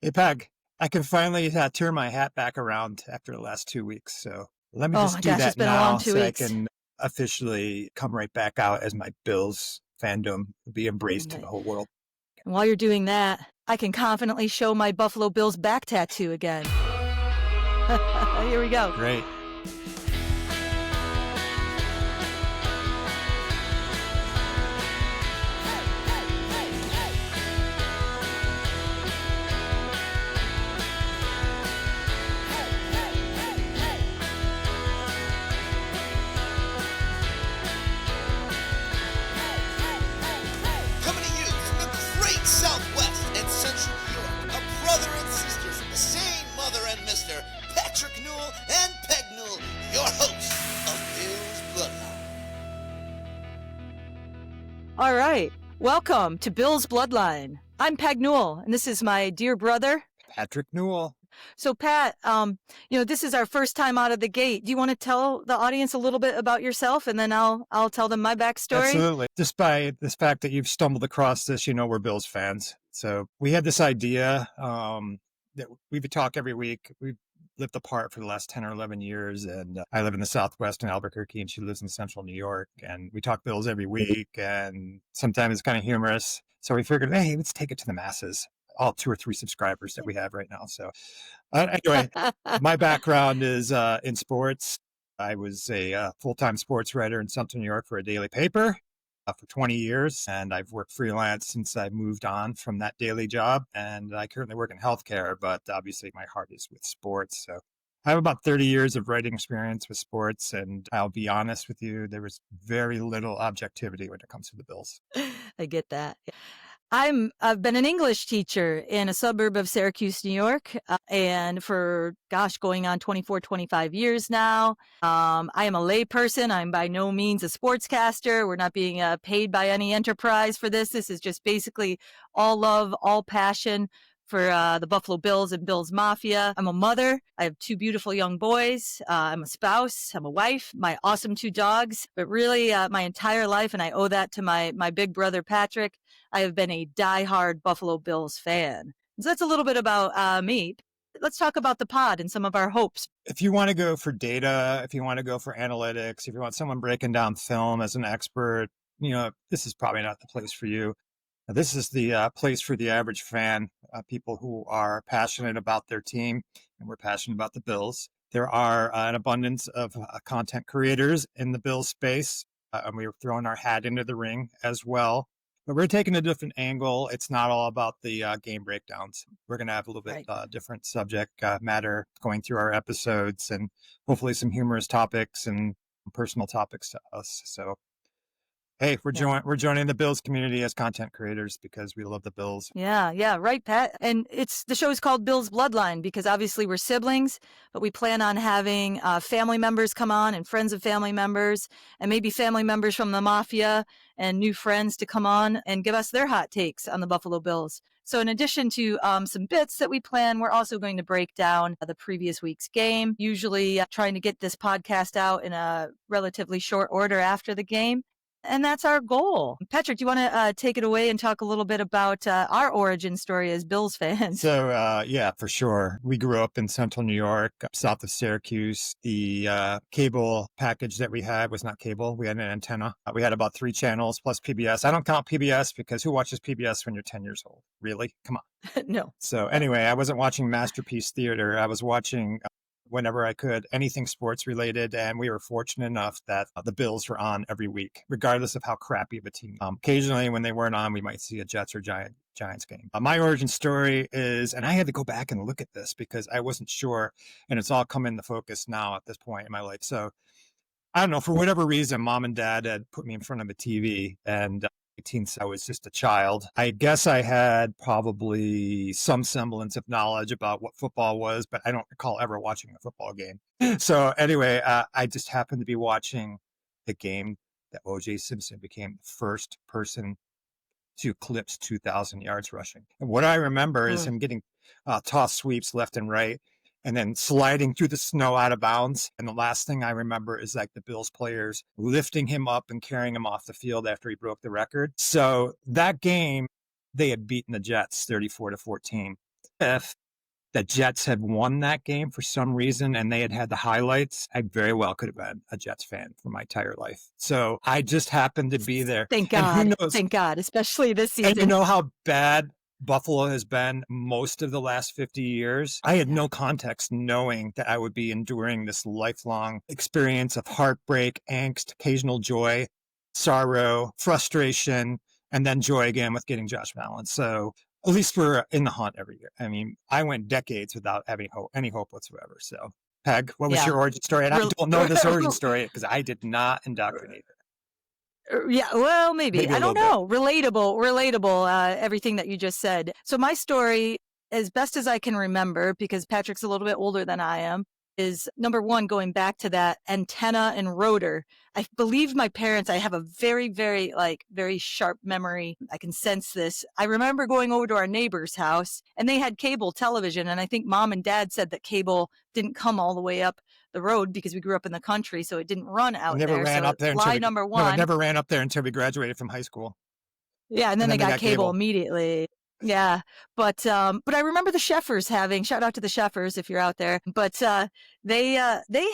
Hey, Peg, I can finally turn my hat back around after the last 2 weeks. So let me Oh just my do gosh, it's that been a long now two so I weeks. can officially come right back out as my Bills fandom be embraced to the And whole world. while you're doing that, I can confidently show my Buffalo Bills back tattoo again. Here we go. Great. Coming to you from the great Southwest and Central New York, a brother and sister from the same mother and mister, Patrick Newell and Peg Newell, your hosts of Bill's Bloodline. All right. Welcome to Bill's Bloodline. I'm Peg Newell, and this is my dear brother. Patrick Newell. So, Pat, this is our first time out of the gate. Do you want to tell the audience a little bit about yourself, and then I'll tell them my backstory? Absolutely. Just by this fact that you've stumbled across this, we're Bills fans. So we had this idea that we would talk every week. We've lived apart for the last 10 or 11 years, and I live in the Southwest in Albuquerque, and she lives in Central New York. And we talk Bills every week, and sometimes it's kind of humorous. So we figured, hey, let's take it to the masses. All 2 or 3 subscribers that we have right now. So anyway, my background is in sports. I was a full-time sports writer in Central New York for a daily paper for 20 years, and I've worked freelance since I moved on from that daily job. And I currently work in healthcare, but obviously my heart is with sports. So I have about 30 years of writing experience with sports, and I'll be honest with you, there was very little objectivity when it comes to the Bills. I get that. I've been an English teacher in a suburb of Syracuse, New York, and for going on 24, 25 years now. I am a lay person. I'm by no means a sportscaster. We're not being paid by any enterprise for this. This is just basically all love, all passion for the Buffalo Bills and Bills Mafia. I'm a mother. I have 2 beautiful young boys. I'm a spouse. I'm a wife. My awesome 2 dogs. But really, my entire life, and I owe that to my big brother Patrick, I have been a diehard Buffalo Bills fan. So that's a little bit about me. Let's talk about the pod and some of our hopes. If you want to go for data, if you want to go for analytics, if you want someone breaking down film as an expert, this is probably not the place for you. This is the place for the average fan, people who are passionate about their team, and we're passionate about the Bills. There are an abundance of content creators in the Bills space, and we're throwing our hat into the ring as well. But we're taking a different angle. It's not all about the game breakdowns. We're going to have a little bit different subject matter going through our episodes, and hopefully some humorous topics and personal topics to us. So hey, we're joining the Bills community as content creators because we love the Bills. Yeah, right, Pat. And the show is called Bill's Bloodline because obviously we're siblings, but we plan on having family members come on and friends of family members, and maybe family members from the Mafia and new friends to come on and give us their hot takes on the Buffalo Bills. So in addition to some bits that we plan, we're also going to break down the previous week's game, usually trying to get this podcast out in a relatively short order after the game. And that's our goal. Patrick, do you want to take it away and talk a little bit about our origin story as Bills fans? So, yeah, for sure. We grew up in Central New York, south of Syracuse. The cable package that we had was not cable. We had an antenna. We had about 3 channels plus PBS. I don't count PBS because who watches PBS when you're 10 years old? Really? Come on. No. So anyway, I wasn't watching Masterpiece Theater. I was watching whenever I could, anything sports related. And we were fortunate enough that the Bills were on every week, regardless of how crappy of a team. Occasionally when they weren't on, we might see a Jets or Giants game. My origin story is, and I had to go back and look at this because I wasn't sure, and it's all come into focus now at this point in my life. So I don't know, for whatever reason, mom and dad had put me in front of a TV, and I was just a child. I guess I had probably some semblance of knowledge about what football was, but I don't recall ever watching a football game. So anyway, I just happened to be watching the game that O.J. Simpson became the first person to eclipse 2,000 yards rushing. And what I remember is him getting toss sweeps left and right, and then sliding through the snow out of bounds. And the last thing I remember is like the Bills players lifting him up and carrying him off the field after he broke the record. So that game, they had beaten the Jets 34-14. If the Jets had won that game for some reason and they had had the highlights, I very well could have been a Jets fan for my entire life. So I just happened to be there. Thank And who God. knows? Thank God, especially this And you season. know how bad Buffalo has been most of the last 50 years? I had no context knowing that I would be enduring this lifelong experience of heartbreak, angst, occasional joy, sorrow, frustration, and then joy again with getting Josh Allen. So at least we're in the hunt every year. I mean, I went decades without having any hope whatsoever. So, Peg, what was Yeah. your origin story? And I Rel- don't know this origin story because I did not indoctrinate her. Yeah, well, maybe. Maybe a I don't little bit. know. Relatable, everything that you just said. So my story, as best as I can remember, because Patrick's a little bit older than I am, is number one, going back to that antenna and rotor. I believe my parents, I have a very, very, very sharp memory. I can sense this. I remember going over to our neighbor's house and they had cable television. And I think mom and dad said that cable didn't come all the way up the road because we grew up in the country. So it didn't run out Never there. ran So up there until lie we, number no, it one. never ran up there until we graduated from high school. Yeah, and then they got cable immediately. Yeah, but I remember the Sheffers having, shout out to the Sheffers if you're out there, but they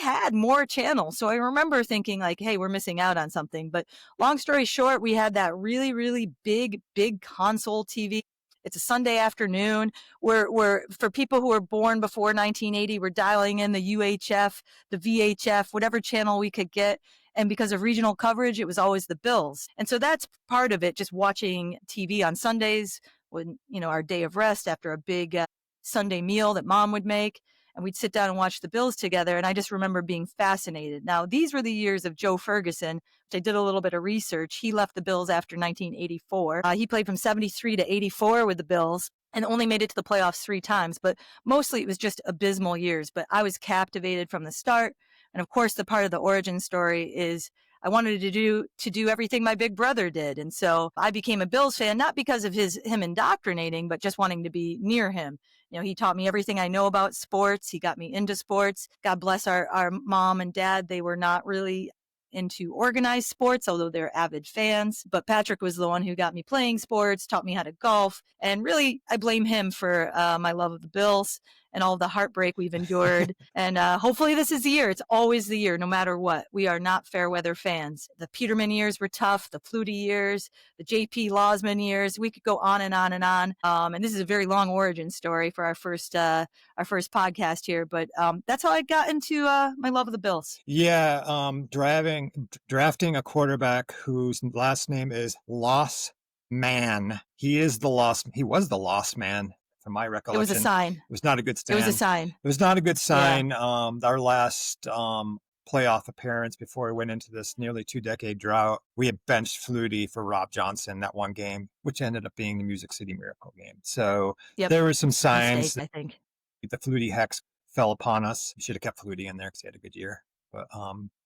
had more channels. So I remember thinking like, hey, we're missing out on something. But long story short, we had that really, really big console TV. It's a Sunday afternoon. We're for people who were born before 1980, we're dialing in the UHF, the VHF, whatever channel we could get. And because of regional coverage, it was always the Bills. And so that's part of it, just watching TV on Sundays when, our day of rest after a big Sunday meal that mom would make. And we'd sit down and watch the Bills together. And I just remember being fascinated. Now, these were the years of Joe Ferguson, which I did a little bit of research. He left the Bills after 1984. He played from 73 to 84 with the Bills and only made it to the playoffs 3 times. But mostly it was just abysmal years. But I was captivated from the start. And of course, the part of the origin story is I wanted to do everything my big brother did. And so I became a Bills fan, not because of him indoctrinating, but just wanting to be near him. He taught me everything I know about sports. He got me into sports. God bless our mom and dad. They were not really into organized sports, although they're avid fans. But Patrick was the one who got me playing sports, taught me how to golf. And really, I blame him for my love of the Bills and all the heartbreak we've endured. And hopefully this is the year. It's always the year, no matter what. We are not fair weather fans. The Peterman years were tough, the Flutie years, the JP Losman years. We could go on and on and on. And this is a very long origin story for our first podcast here. But that's how I got into my love of the Bills. Yeah, drafting a quarterback whose last name is Loss Man. He was the lost man. From my recollection, It was a sign. It was not a good stand. It was a sign. It was not a good sign. Yeah. Our last playoff appearance before we went into this nearly 2-decade drought, we had benched Flutie for Rob Johnson that one game, which ended up being the Music City Miracle game. So there were some signs I think the Flutie hex fell upon us. We should have kept Flutie in there because he had a good year. But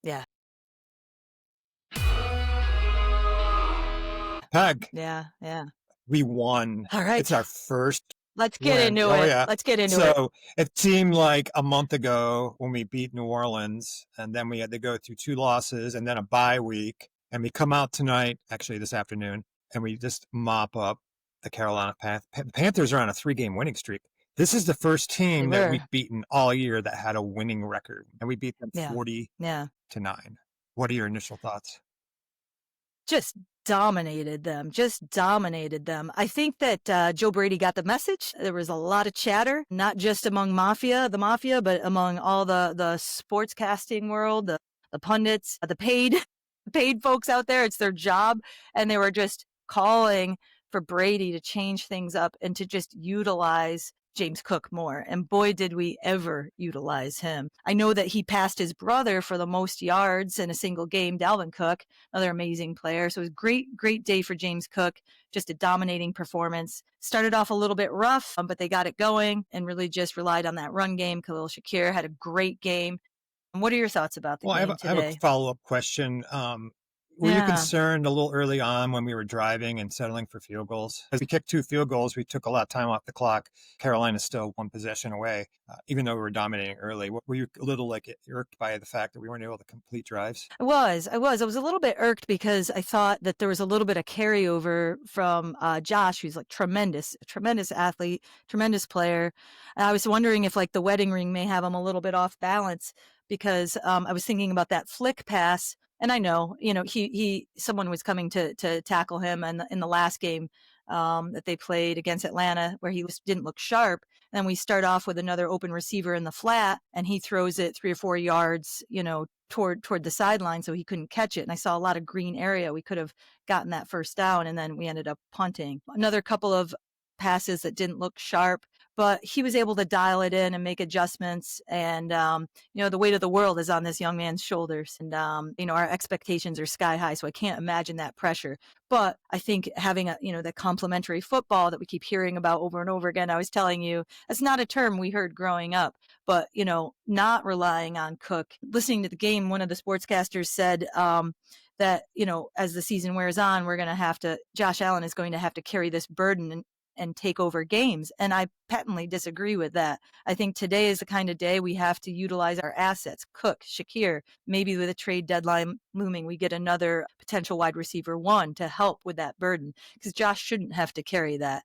yeah. Peg. Yeah. We won. All right. It's our first. Let's get into it. Yeah. Let's get into it. So it seemed like a month ago when we beat New Orleans, and then we had to go through 2 losses and then a bye week. And we come out tonight, actually this afternoon, and we just mop up the Carolina Panthers are on a 3-game winning streak. This is the first team that we've beaten all year that had a winning record, and we beat them 40 to 9. What are your initial thoughts? Just dominated them. I think that Joe Brady got the message. There was a lot of chatter, not just among the mafia, but among all the sportscasting world, the pundits, the paid folks out there. It's their job. And they were just calling for Brady to change things up and to just utilize James Cook more. And boy, did we ever utilize him. I know that he passed his brother for the most yards in a single game, Dalvin Cook, another amazing player. So it was a great day for James Cook. Just a dominating performance. Started off a little bit rough, but they got it going and really just relied on that run game. Khalil Shakir had a great game. And what are your thoughts about the game today? I have a follow-up question. were you Yeah. concerned a little early on when we were driving and settling for field goals? As we kicked 2 field goals, we took a lot of time off the clock. Carolina's still 1 possession away, even though we were dominating early. Were you a little like irked by the fact that we weren't able to complete drives? I was a little bit irked because I thought that there was a little bit of carryover from Josh, who's like tremendous athlete, tremendous player. And I was wondering if like the wedding ring may have him a little bit off balance because I was thinking about that flick pass. And I know, someone was coming to tackle him in the last game that they played against Atlanta where he didn't look sharp. And we start off with another open receiver in the flat and he throws it 3 or 4 yards, toward the sideline so he couldn't catch it. And I saw a lot of green area. We could have gotten that first down and then we ended up punting. Another couple of passes that didn't look sharp, but he was able to dial it in and make adjustments. And, the weight of the world is on this young man's shoulders. And, our expectations are sky high. So I can't imagine that pressure. But I think having the complementary football that we keep hearing about over and over again, I was telling you, that's not a term we heard growing up, but, not relying on Cook. Listening to the game, one of the sportscasters said, that, as the season wears on, Josh Allen is going to have to carry this burden and take over games. And I patently disagree with that. I think today is the kind of day we have to utilize our assets. Cook, Shakir, maybe with a trade deadline looming, we get another potential wide receiver 1 to help with that burden because Josh shouldn't have to carry that.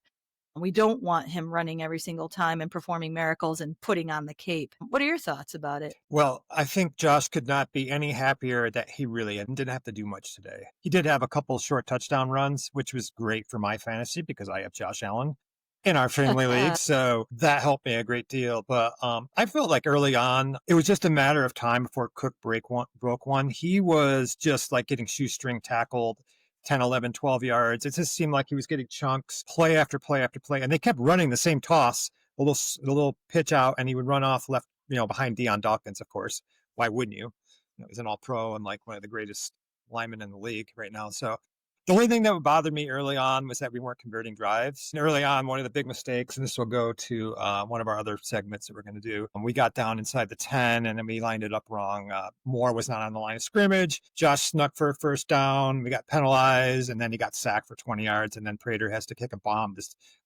We don't want him running every single time and performing miracles and putting on the cape. What are your thoughts about it? Well, I think Josh could not be any happier that he really didn't have to do much today. He did have a couple short touchdown runs, which was great for my fantasy because I have Josh Allen in our family league. So that helped me a great deal. But I felt like early on, it was just a matter of time before Cook broke one. He was just like getting shoestring tackled 10, 11, 12 yards. It just seemed like he was getting chunks, play after play after play. And they kept running the same toss, a little pitch out, and he would run off left, behind Deion Dawkins, of course. Why wouldn't you? He's an all-pro and like one of the greatest linemen in the league right now. So the only thing that would bother me early on was that we weren't converting drives. And early on, one of the big mistakes, and this will go to one of our other segments that we're going to do, we got down inside the 10 and then we lined it up wrong. Moore was not on the line of scrimmage. Josh snuck for a first down. We got penalized and then he got sacked for 20 yards. And then Prater has to kick a bomb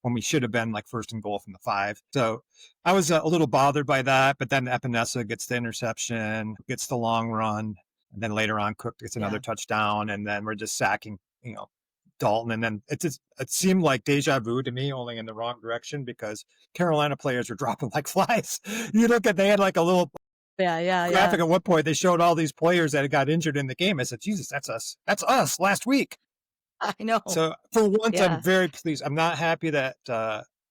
when we should have been like first and goal from the 5. So I was a little bothered by that. But then Epinesa gets the interception, gets the long run. And then later on, Cook gets another touchdown. And then we're just sacking Dalton. And then it seemed like deja vu to me, only in the wrong direction because Carolina players were dropping like flies. They had like a little graphic at one point. They showed all these players that had got injured in the game. I said, Jesus, that's us. That's us last week. I know. So for once, I'm very pleased. I'm not happy that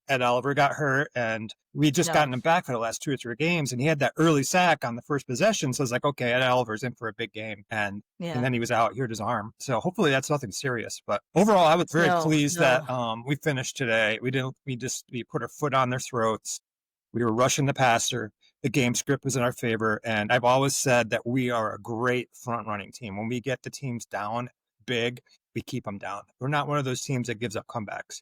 Ed Oliver got hurt and we just gotten him back for the last 2 or 3 games and he had that early sack on the first possession. So it's like, okay, Ed Oliver's in for a big game. And then he was out, he hurt his arm. So hopefully that's nothing serious. But overall, I was very pleased that we finished today. We put our foot on their throats. We were rushing the passer. The game script was in our favor. And I've always said that we are a great front running team. When we get the teams down big, we keep them down. We're not one of those teams that gives up comebacks.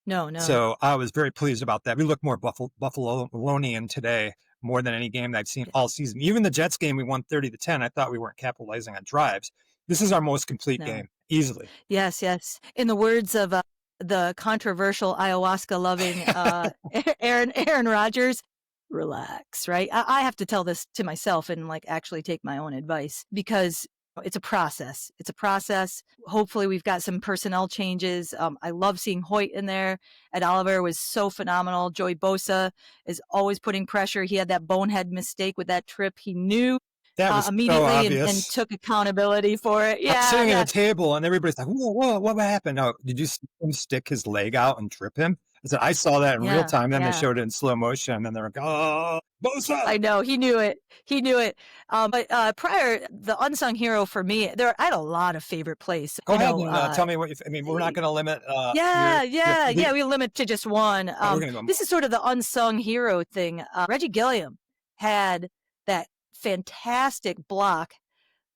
No. So I was very pleased about that. We looked more Buffalo-Lonian today more than any game that I've seen all season. Even the Jets game, we won 30-10. I thought we weren't capitalizing on drives. This is our most complete game, easily. Yes. In the words of the controversial ayahuasca-loving Aaron Rodgers, relax, right? I have to tell this to myself and like actually take my own advice because it's a process. Hopefully we've got some personnel changes. I love seeing Hoyt in there. Ed Oliver was so phenomenal. Joey Bosa is always putting pressure. He had that bonehead mistake with that trip. He knew that was immediately so and took accountability for it. I'm sitting at a table and everybody's like, whoa, what happened? Oh, did you see him stick his leg out and trip him? I said, I saw that in real time. Then they showed it in slow motion. And then they're like, oh, Bosa. I know. He knew it. But prior, the unsung hero for me, I had a lot of favorite plays. Go ahead and tell me what we're not going to limit. We limit to just one. This is sort of the unsung hero thing. Reggie Gilliam had that fantastic block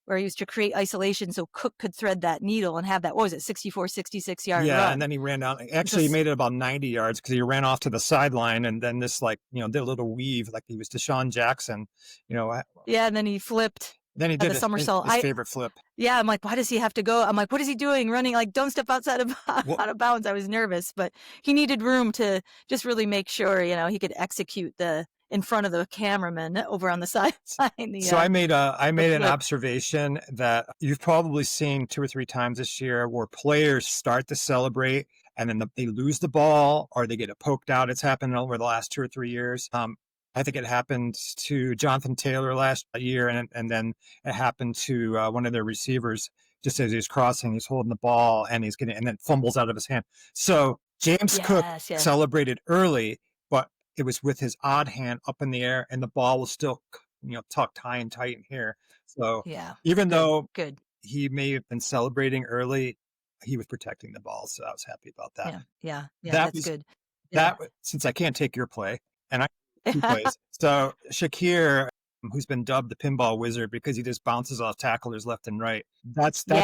where he used to create isolation so Cook could thread that needle and have that, 64, 66-yard run. Yeah, and then he ran down. Actually, he made it about 90 yards because he ran off to the sideline and then did a little weave like he was Deshaun Jackson. Yeah, and then he flipped. Then he the did somersault. his favorite flip. Yeah, I'm like, why does he have to go? I'm like, what is he doing? Running like, don't step outside of Well, out of bounds. I was nervous, but he needed room to just really make sure, he could execute in front of the cameraman over on the sideline. so I made an flip. observation that you've probably seen 2 or 3 times this year where players start to celebrate and then they lose the ball or they get it poked out. It's happened over the last 2 or 3 years. I think it happened to Jonathan Taylor last year, and then it happened to one of their receivers. Just as he's crossing, he's holding the ball and and then fumbles out of his hand. So James Cook Yes. celebrated early, but it was with his odd hand up in the air, and the ball was still, tucked high and tight in here. So Yeah. even though Good. he may have been celebrating early, he was protecting the ball. So I was happy about that. Yeah. That That's was good. that. Since I can't take your play, and I 2 plays. So Shakir, who's been dubbed the pinball wizard because he just bounces off tacklers left and right. That's play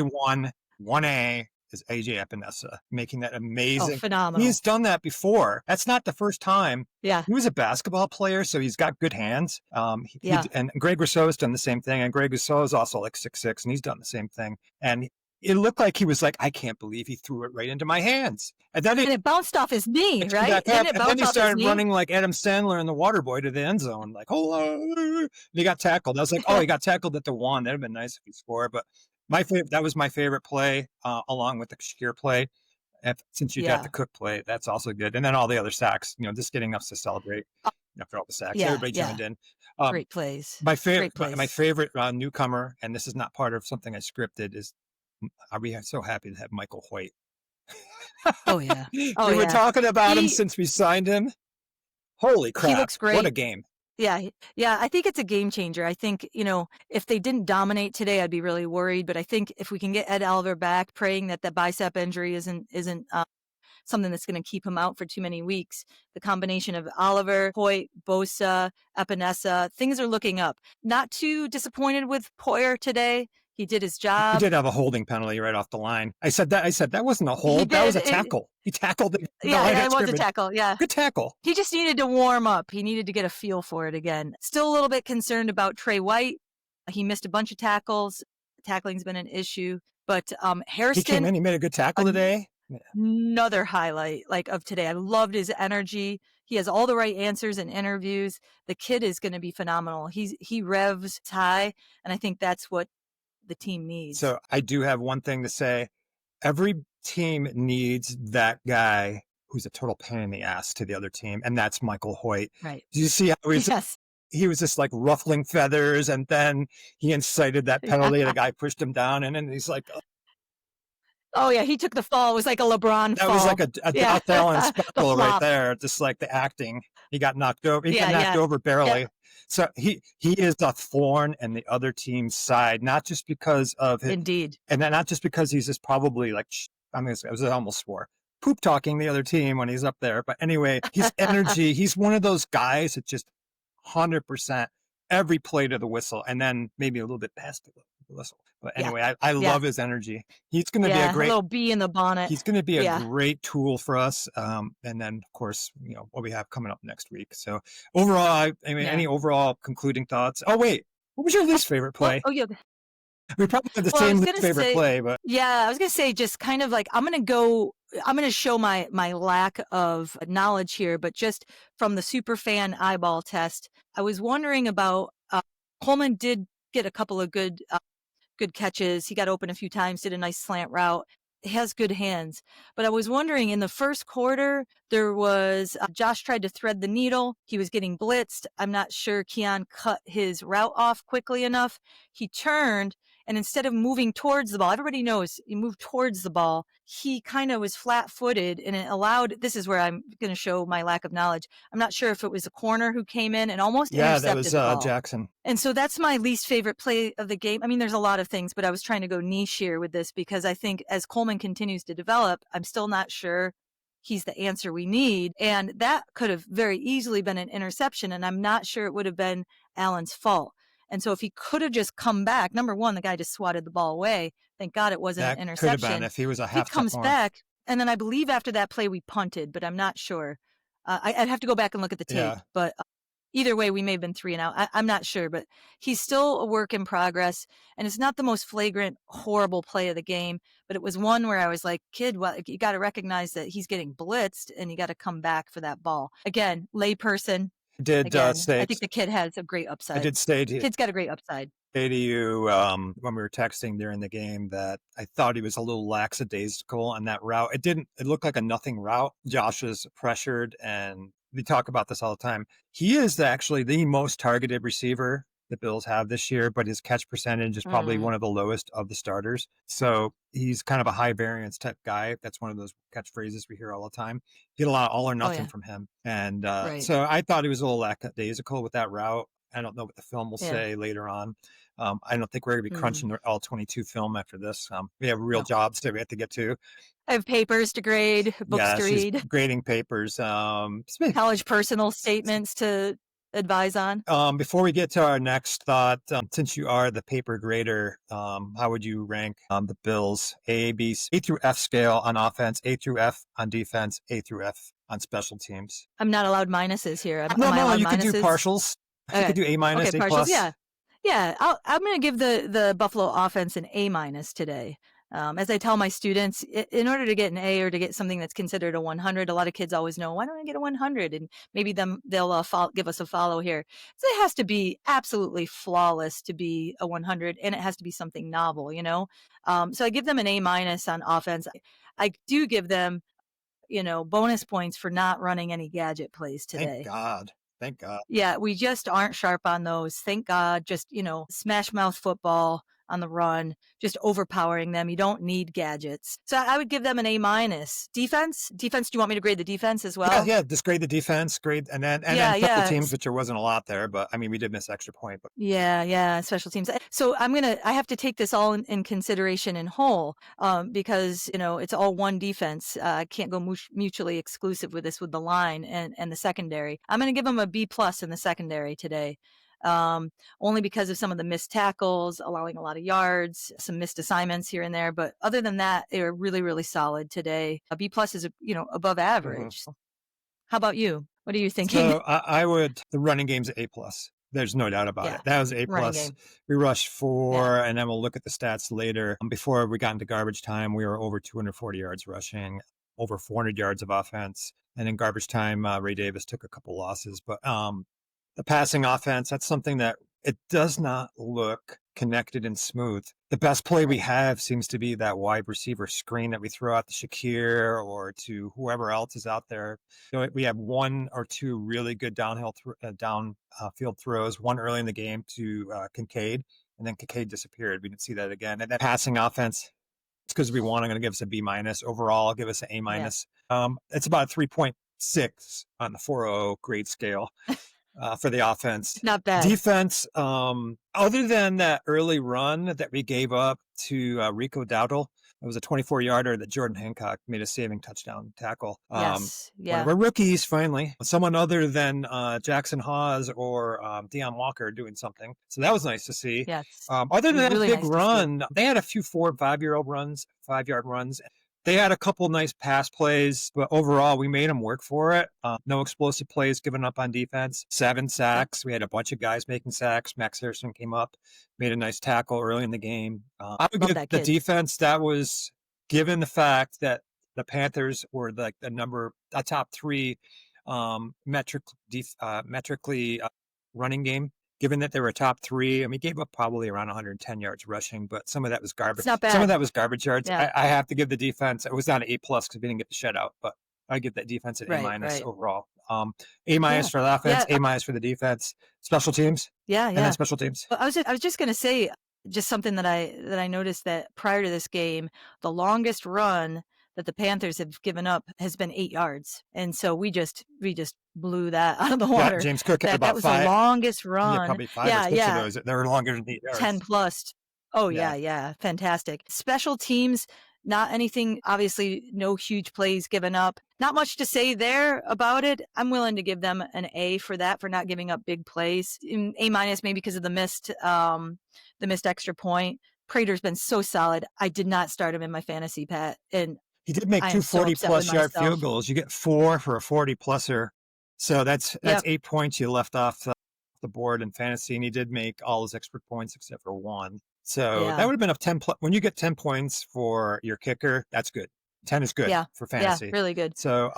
1A is AJ Epinesa making that amazing. Phenomenal. He's done that before. That's not the first time. Yeah. He was a basketball player, so he's got good hands. And Greg Rousseau has done the same thing, and Greg Rousseau is also like 6'6", and he's done the same thing. And it looked like he was like, I can't believe he threw it right into my hands. And then it bounced off his knee, right? And then he started running like Adam Sandler in The Waterboy to the end zone, like, and he got tackled. I was like, he got tackled at the 1. That'd have been nice if he scored. But that was my favorite play, along with the Shakir play. Since you got the Cook play, that's also good. And then all the other sacks, just getting us to celebrate after all the sacks. Everybody joined in. Great plays. My favorite newcomer, and this is not part of something I scripted, is we are so happy to have Michael Hoyt. Oh yeah. We were talking about him since we signed him. Holy crap. He looks great. What a game. Yeah. I think it's a game changer. I think, if they didn't dominate today, I'd be really worried. But I think if we can get Ed Oliver back, praying that bicep injury isn't something that's going to keep him out for too many weeks, the combination of Oliver, Hoyt, Bosa, Epinesa, things are looking up. Not too disappointed with Poyer today. He did his job. He did have a holding penalty right off the line. I said that wasn't a hold. That was a tackle. He tackled it. It was a tackle. Yeah. Good tackle. He just needed to warm up. He needed to get a feel for it again. Still a little bit concerned about Trey White. He missed a bunch of tackles. Tackling's been an issue. But Harrison. He came in. He made a good tackle today. Another highlight of today. I loved his energy. He has all the right answers in interviews. The kid is going to be phenomenal. He revs high, and I think that's what the team needs. So I do have one thing to say. Every team needs that guy who's a total pain in the ass to the other team, and that's Michael Hoyt. Right. Do you see how he was just like ruffling feathers, and then he incited that penalty, and the guy pushed him down, and then he's like, oh yeah, he took the fall. It was like a LeBron fall. That was like a Death Allen special right there, just like the acting. He got knocked over. He got knocked over barely. Yeah. So he is a thorn in the other team's side, not just because of his, indeed, and not just because he's just probably like, I almost swore, poop talking the other team when he's up there. But anyway, his energy, he's one of those guys that just 100% every play to the whistle, and then maybe a little bit past the whistle. But anyway, I love his energy. He's going to be a little bee in the bonnet. He's going to be a great tool for us. And then, of course, what we have coming up next week. So overall, any overall concluding thoughts? Oh, wait, what was your least favorite play? We probably have the same least favorite play, but I was going to say just kind of like, I'm going to show my lack of knowledge here, but just from the super fan eyeball test, I was wondering about Coleman did get a couple of good catches. He got open a few times, did a nice slant route. He has good hands. But I was wondering, in the first quarter, there was Josh tried to thread the needle. He was getting blitzed. I'm not sure Keon cut his route off quickly enough. He turned, and instead of moving towards the ball, everybody knows he moved towards the ball. He kind of was flat-footed, and it allowed, this is where I'm going to show my lack of knowledge. I'm not sure if it was a corner who came in and almost intercepted that was the ball. Jackson. And so that's my least favorite play of the game. I mean, there's a lot of things, but I was trying to go niche here with this because I think as Coleman continues to develop, I'm still not sure he's the answer we need. And that could have very easily been an interception, and I'm not sure it would have been Allen's fault. And so if he could have just come back, number one, the guy just swatted the ball away. Thank God it wasn't an interception. Could have been if he was a half. He comes back, and then I believe after that play we punted, but I'm not sure. I'd have to go back and look at the tape. Yeah. But either way, we may have been 3 and out. I'm not sure, but he's still a work in progress. And it's not the most flagrant, horrible play of the game, but it was one where I was like, kid, well, you got to recognize that he's getting blitzed and you got to come back for that ball. Again, layperson. Did Again, I say think the kid has a great I upside. did Kid's got a great upside. say to you when we were texting during the game that I thought he was a little lackadaisical on that route. It looked like a nothing route. Josh is pressured, and we talk about this all the time. He is actually the most targeted receiver the Bills have this year, but his catch percentage is probably one of the lowest of the starters. So he's kind of a high variance type guy. That's one of those catchphrases we hear all the time. You get a lot of all or nothing from him. And so I thought he was a little lackadaisical with that route. I don't know what the film will say later on. I don't think we're going to be crunching all 22 film after this. We have real jobs that we have to get to. I have papers to grade, books to read. She's grading papers. College personal statements to advise on. Before we get to our next thought, since you are the paper grader, how would you rank the Bills A through F scale on offense, A through F on defense, A through F on special teams? I'm not allowed minuses here. No, you can do partials. Okay. You could do A minus, okay, A partials, plus. Yeah. I'm going to give the Buffalo offense an A minus today. As I tell my students, in order to get an A or to get something that's considered a 100, a lot of kids always know, why don't I get a 100? And maybe they'll give us a follow here. So it has to be absolutely flawless to be a 100, and it has to be something novel, So I give them an A minus on offense. I do give them, bonus points for not running any gadget plays today. Thank God. Yeah, we just aren't sharp on those. Thank God. Just, smash mouth football on the run, just overpowering them. You don't need gadgets. So I would give them an A minus. Defense? Do you want me to grade the defense as well? Yeah, just grade the defense, and then special teams, which there wasn't a lot there, but I mean, we did miss extra point. But yeah, special teams. So I have to take this all in consideration in whole, because, it's all one defense. I can't go mutually exclusive with this with the line and the secondary. I'm going to give them a B plus in the secondary today. Only because of some of the missed tackles, allowing a lot of yards, some missed assignments here and there. But other than that, they were really, really solid today. A B plus is, above average. Mm-hmm. How about you? What are you thinking? So the running game's A plus. There's no doubt about it. That was A plus. We rushed 4, and then we'll look at the stats later. Before we got into garbage time, we were over 240 yards rushing, over 400 yards of offense. And in garbage time, Ray Davis took a couple losses. But the passing offense, that's something that it does not look connected and smooth. The best play we have seems to be that wide receiver screen that we throw out to Shakir or to whoever else is out there. We have 1 or 2 really good downfield throws, one early in the game to Kincaid, and then Kincaid disappeared. We didn't see that again. And that passing offense, it's because we won. I'm going to give us a B minus. Overall, I'll give us an A minus. It's about a 3.6 on the 4.0 grade scale. For the offense. Not bad. Defense, other than that early run that we gave up to Rico Dowdle, it was a 24-yarder that Jordan Hancock made a saving touchdown tackle. Yes, one of our rookies, finally. Someone other than Jackson Hawes or Deion Walker doing something. So that was nice to see. Yes. Other than that big run, they had a few 4- and 5-year-old runs, 5-yard runs. They had a couple nice pass plays, but overall, we made them work for it. No explosive plays given up on defense. 7 sacks. We had a bunch of guys making sacks. Max Harrison came up, made a nice tackle early in the game. I would give the defense, that was, given the fact that the Panthers were like a top 3 metrically running game. Given that they were top 3, and we gave up probably around 110 yards rushing, but some of that was garbage. It's not bad. Some of that was garbage yards. Yeah. I have to give the defense. It was not an A plus because we didn't get the shutout, but I give that defense an A minus overall. A minus for the offense, A minus for the defense. Special teams. And then special teams. I was just going to say just something that I noticed that prior to this game, the longest run that the Panthers have given up has been 8 yards, and so we just blew that out of the water. Yeah, James Cook had about that was 5. The longest run. Yeah, probably 5 or 6 of those. They were longer than 8 yards. 10 plus. Oh yeah, fantastic. Special teams, not anything. Obviously, no huge plays given up. Not much to say there about it. I'm willing to give them an A for that, for not giving up big plays. A minus maybe because of the missed extra point. Prater's been so solid. I did not start him in my fantasy, Pat, and he did make 2 40-plus yard field goals. You get 4 for a 40-pluser. So that's Yep. 8 points you left off the board in fantasy, and he did make all his extra points except for one. So that Yeah. would have been a 10 when you get 10 points for your kicker, that's good. 10 is good Yeah. for Yeah. fantasy. Really good. So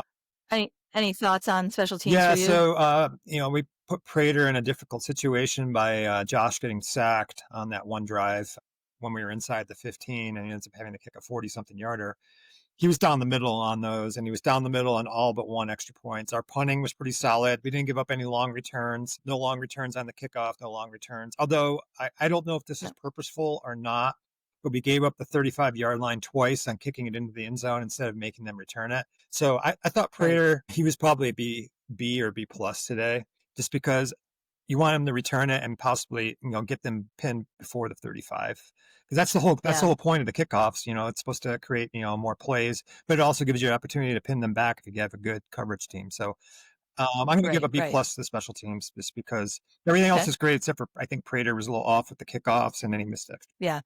Any thoughts on special teams for yeah, you? so we put Prater in a difficult situation by Josh getting sacked on that one drive when we were inside the 15, and he ends up having to kick a 40-something yarder. He was down the middle on those, and he was down the middle on all but one extra points. Our punting was pretty solid. We didn't give up any long returns. No long returns on the kickoff, no long returns. Although I don't know if this is purposeful or not, but we gave up the 35-yard line twice on kicking it into the end zone instead of making them return it. So I thought Right. Prater, he was probably a B or B plus today, just because you want him to return it and possibly get them pinned before the 35, because that's the Yeah. whole point of the kickoffs. It's supposed to create more plays, but it also gives you an opportunity to pin them back if you have a good coverage team. So I'm going to give a Right. B Right. plus to the special teams just because everything else Okay. is great except for I think Prater was a little off with the kickoffs and then he missed it. Yeah.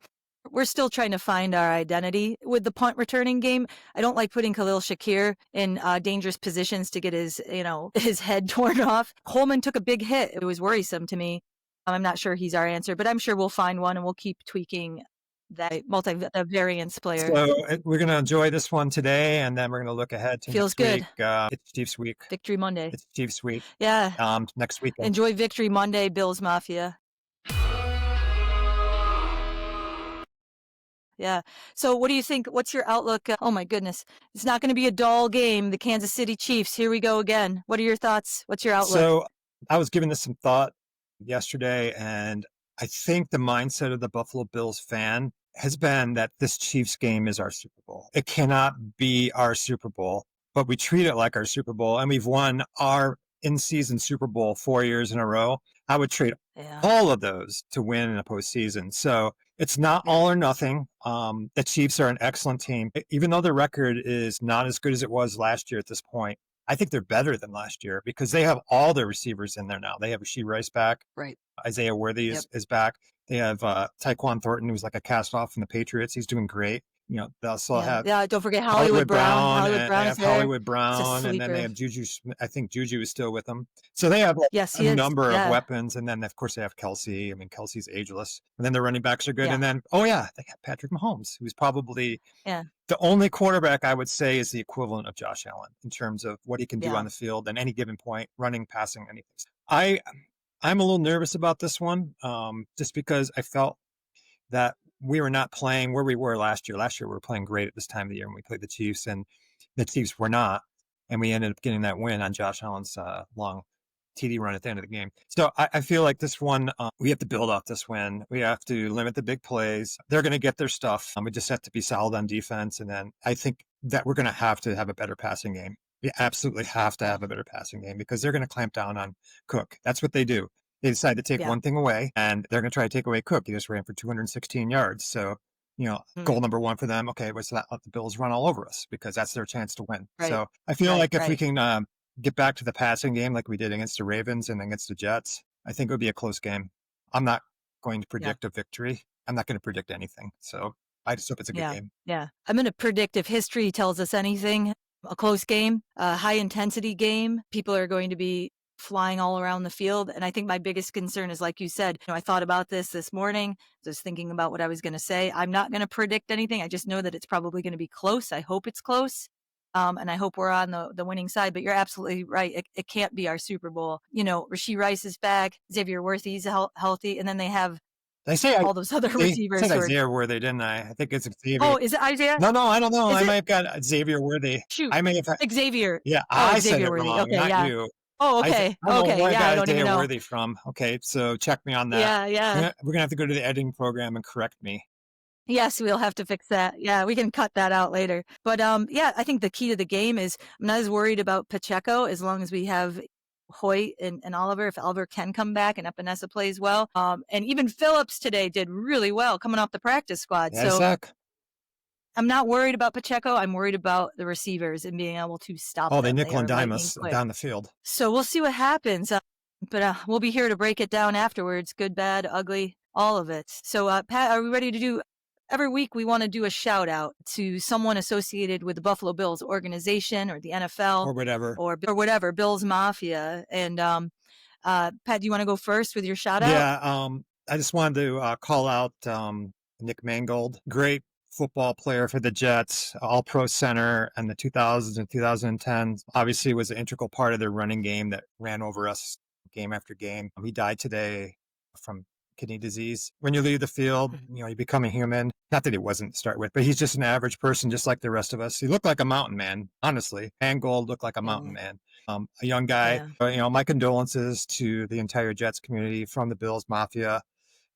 We're still trying to find our identity with the punt returning game. I don't like putting Khalil Shakir in dangerous positions to get his, his head torn off. Coleman took a big hit. It was worrisome to me. I'm not sure he's our answer, but I'm sure we'll find one and we'll keep tweaking that the variance player. So we're going to enjoy this one today, and then we're going to look ahead to Feels next week. good. It's Chiefs week. Victory Monday. It's Chiefs week. Yeah. Next weekend. Enjoy Victory Monday, Bills Mafia. Yeah. So what do you think? What's your outlook? Oh my goodness. It's not going to be a dull game. The Kansas City Chiefs. Here we go again. What are your thoughts? What's your outlook? So I was giving this some thought yesterday, and I think the mindset of the Buffalo Bills fan has been that this Chiefs game is our Super Bowl. It cannot be our Super Bowl, but we treat it like our Super Bowl, and we've won our in-season Super Bowl 4 years in a row. I would trade all of those to win in a postseason. So it's not all or nothing. The Chiefs are an excellent team. Even though their record is not as good as it was last year at this point, I think they're better than last year because they have all their receivers in there now. They have Rasheed Rice back. Right. Isaiah Worthy is back. They have Tyquan Thornton, who's like a cast off from the Patriots. He's doing great. They also have don't forget Hollywood Brown. Hollywood Brown is there. Hollywood It's a Brown, and then they sleeper. have Juju. I think Juju is still with them. So they have Yes, he a is. number Yeah. of weapons, and then of course they have Kelsey. I mean, Kelsey's ageless, and then their running backs are good. Yeah. And then they have Patrick Mahomes, who's probably Yeah. the only quarterback I would say is the equivalent of Josh Allen in terms of what he can do on the field at any given point, running, passing, anything. I'm a little nervous about this one, just because I felt that we were not playing where we were last year. Last year we were playing great at this time of the year when we played the Chiefs, and the Chiefs were not, and we ended up getting that win on Josh Allen's long TD run at the end of the game. So I feel like this one, we have to build off this win. We have to limit the big plays. They're going to get their stuff. We just have to be solid on defense. And then I think that we're going to have a better passing game. We absolutely have to have a better passing game because they're going to clamp down on Cook. That's what they do. They decide to take one thing away, and they're going to try to take away Cook. He just ran for 216 yards. So, goal number one for them, okay, was to let the Bills run all over us because that's their chance to win. Right. So I feel like if we can get back to the passing game like we did against the Ravens and against the Jets, I think it would be a close game. I'm not going to predict a victory. I'm not going to predict anything. So I just hope it's a good game. Yeah. I'm going to predict, if history tells us anything, a close game, a high intensity game. People are going to be flying all around the field. And I think my biggest concern is, like you said, I thought about this morning, just thinking about what I was going to say. I'm not going to predict anything. I just know that it's probably going to be close. I hope it's close. And I hope we're on the winning side, but you're absolutely right. It can't be our Super Bowl. Rasheed Rice is back. Xavier Worthy's healthy. And then they have all those other receivers. I said Isaiah Worthy, didn't I? I think it's Xavier. Oh, is it Isaiah? No, I don't know. I might have got Xavier Worthy. Shoot. I may have Xavier. Yeah, I Xavier said it Worthy. wrong, Okay, not yeah. you. Oh, okay. I don't know where I I got don't even Isaiah know. Worthy from. Okay, so check me on that. Yeah. We're gonna have to go to the editing program and correct me. Yes, we'll have to fix that. Yeah, we can cut that out later. But I think the key to the game is I'm not as worried about Pacheco as long as we have Hoyt and Oliver. If Oliver can come back and Epinesa plays well. And even Phillips today did really well coming off the practice squad. Yeah, so Zach. I'm not worried about Pacheco. I'm worried about the receivers and being able to stop them. They nickel are and dime lightning us quick. down the field. So we'll see what happens. But we'll be here to break it down afterwards. Good, bad, ugly, all of it. So Pat, are we ready to do Every week, we want to do a shout out to someone associated with the Buffalo Bills organization or the NFL or whatever. or whatever, Bills Mafia. And Pat, do you want to go first with your shout out? Yeah, I just wanted to call out Nick Mangold, great football player for the Jets, all-pro center in the 2000s and 2010s. Obviously was an integral part of their running game that ran over us game after game. He died today from kidney disease. When you leave the field, you become a human. Not that he wasn't to start with, but he's just an average person, just like the rest of us. He looked like a mountain man, honestly. Mangold looked like a mountain man. A young guy. My condolences to the entire Jets community from the Bills Mafia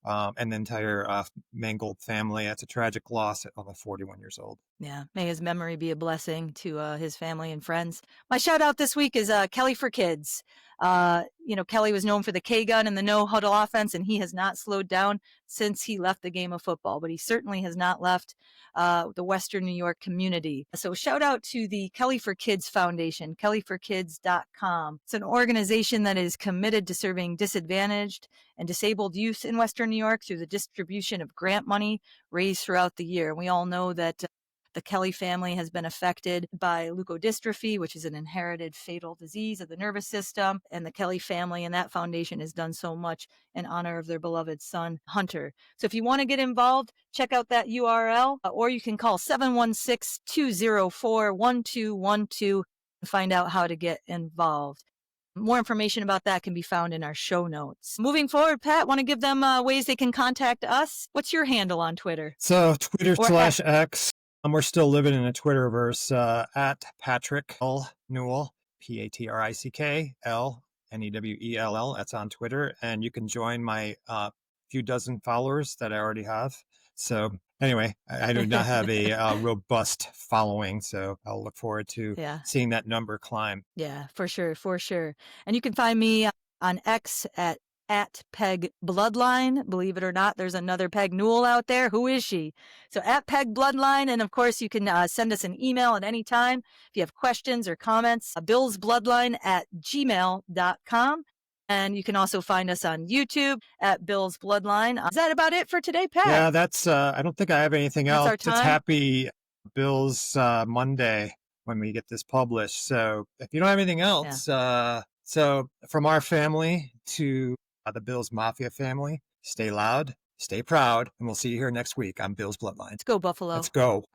and the entire Mangold family. That's a tragic loss at 41 years old. Yeah, may his memory be a blessing to his family and friends. My shout out this week is Kelly for Kids. Kelly was known for the K-gun and the no-huddle offense, and he has not slowed down since he left the game of football, but he certainly has not left the Western New York community. So shout out to the Kelly for Kids Foundation, kellyforkids.com. It's an organization that is committed to serving disadvantaged and disabled youth in Western New York through the distribution of grant money raised throughout the year. We all know that the Kelly family has been affected by leukodystrophy, which is an inherited fatal disease of the nervous system. And the Kelly family and that foundation has done so much in honor of their beloved son, Hunter. So if you want to get involved, check out that URL, or you can call 716-204-1212 and find out how to get involved. More information about that can be found in our show notes. Moving forward, Pat, want to give them ways they can contact us? What's your handle on Twitter? So Twitter/X. We're still living in a Twitterverse at Patrick L. Newell, PatrickLNewell. That's on Twitter. And you can join my few dozen followers that I already have. So anyway, I do not have a robust following. So I'll look forward to seeing that number climb. Yeah, for sure. And you can find me on X at Peg Bloodline. Believe it or not, there's another Peg Newell out there. Who is she? So at Peg Bloodline. And of course, you can send us an email at any time if you have questions or comments. billsbloodline@gmail.com. And you can also find us on YouTube at Bill's Bloodline. Is that about it for today, Pat? Yeah, that's, I don't think I have anything else. It's happy Bill's Monday when we get this published. So if you don't have anything else, so from our family to the Bills Mafia family, stay loud, stay proud, and we'll see you here next week on Bill's Bloodline. Let's go, Buffalo. Let's go.